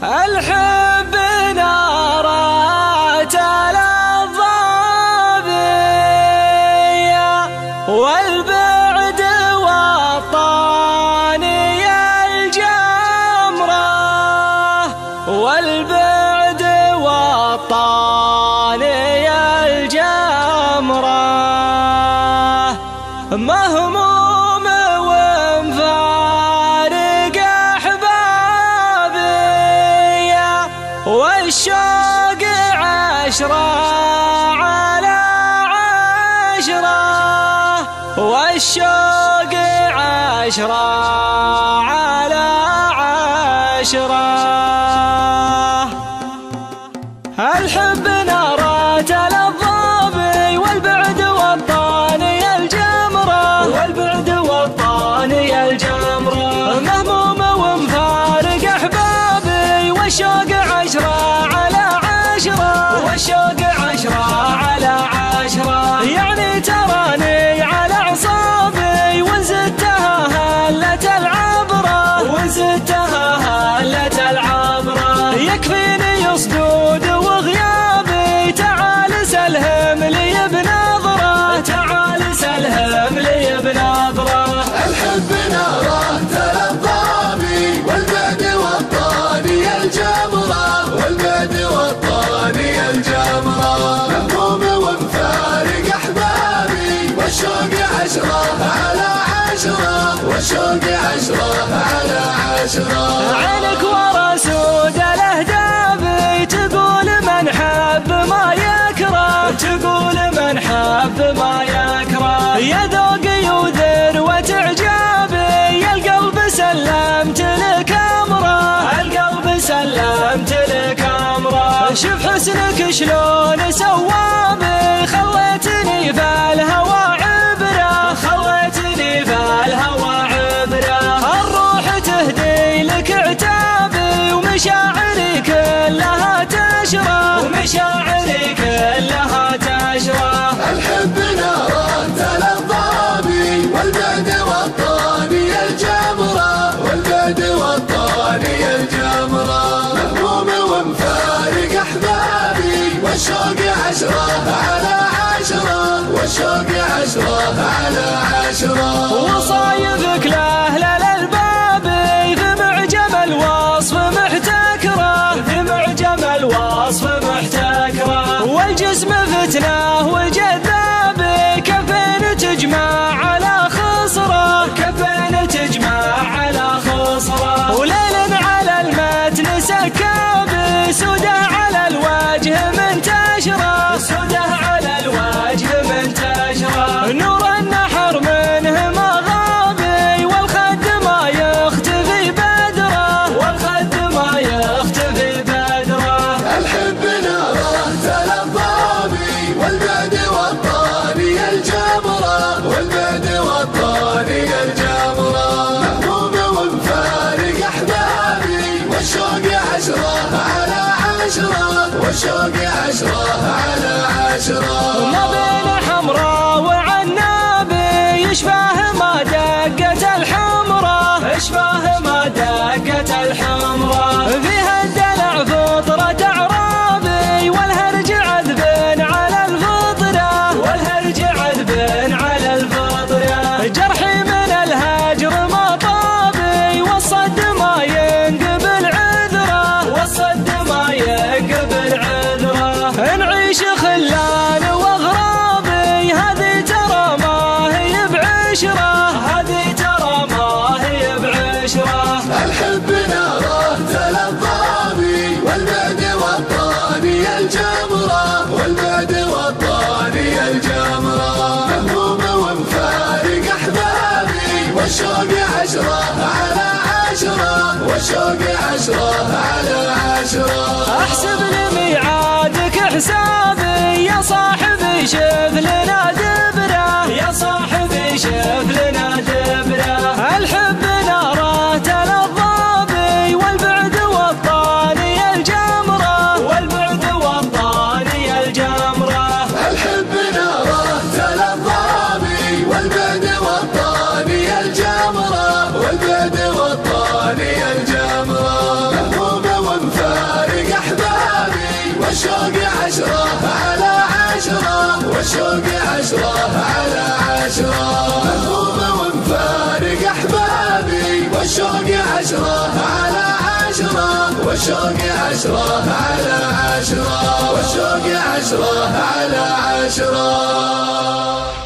الحب نارات الضابية والبعد والطاني الجمرة والبعد والطاني الجمرة مهموم ومفارق أحبابي والشوق 10 على 10 والشوق 10 على 10 الحب نارات الضابي والبعد والطاني الجمرة والبعد والطاني الجمرة مهموم ومفارق أحبابي والشوق 10 على 10 والشوق 10 على 10 يعني تراني على أعصابي وزدتها هلة العبرة وزدتها هلة العبرة يكفيني صدود وغيابي تعال سلهم لي بنظرة تعال سلهم لي بنظرة الحب نارات الضابي والبعد والطاني الجمرة والبعد والطاني الجمرة مهموم ومفارق أحبابي والشوق 10 على 10 والشوق 10 على 10 عينك ورا سود الأهداب تقول من حب ما يكره تقول من حب ما يكره يا ذوقي وذروة إعجابي يا القلب سلمت لك أمره القلب سلمت لك أمره شوف حسنك شلون سوابي خليتني في الهوى عبرة خليتني في الهوى عبرة الروح تهدي لك عتابي ومشاعري كلها تشرى ومشاعري كلها تشرى الحب نارات الضابي والبعد والطاني الجمرة والبعد والطاني الجمرة مهموم ومفارق أحبابي والشوق 10 على 10 والشوق 10 على 10 وصايفك لأهل الألباب في معجم الوصف محتكرة في معجم الوصف محتكرة والجسم فتنة وجذاب كفين تجمع على خصرة كفين تجمع على خصرة وليل على المتن سكاب سودة على الوجه منتشرة سودة على الوجه منتشرة نور النحر منه ما غابي والخد ما يختفي بدره والخد ما يختفي بدره الحب نارات الضابي والبعد والطاني الجمرة والبعد والطاني الجمرة مهموم ومفارق أحبابي والشوق 10 على 10 والشوق 10 على 10 ما بين حمراء وعنابي يشبه ما دقت الحمراء يشبه ما دقت الحمراء فيها الدلع فطرة أعرابي والهرج عذب على الفطرة والهرج عذب على الفطرة جرحي من الهجر ما طابي والصد ما ينقبل عذره والصد ما ينقبل عذره نعيش خلان واغرابي هذه ترى ما هي بعشرة هذه ترى ما هي بعشرة الحب نارات الضابي والبعد والطاني الجمرة والبعد والطاني الجمرة مهموم ومفارق أحبابي والشوق 10 على 10 والشوق 10 على 10 احسب لميعادك حسابي يا صاحبي شوف لنا دبره يا صاحبي شوف لنا دبره الحب نارات الضابي والبعد والطاني الجمره والبعد والطاني الجمره الحب نارات الضابي والبعد والطاني الجمرة والبعد والطاني الجمرة مهموم 10 على 10 مهموم ومفارق أحبابي والشوق 10 على 10 والشوق 10 على 10 والشوق 10 على 10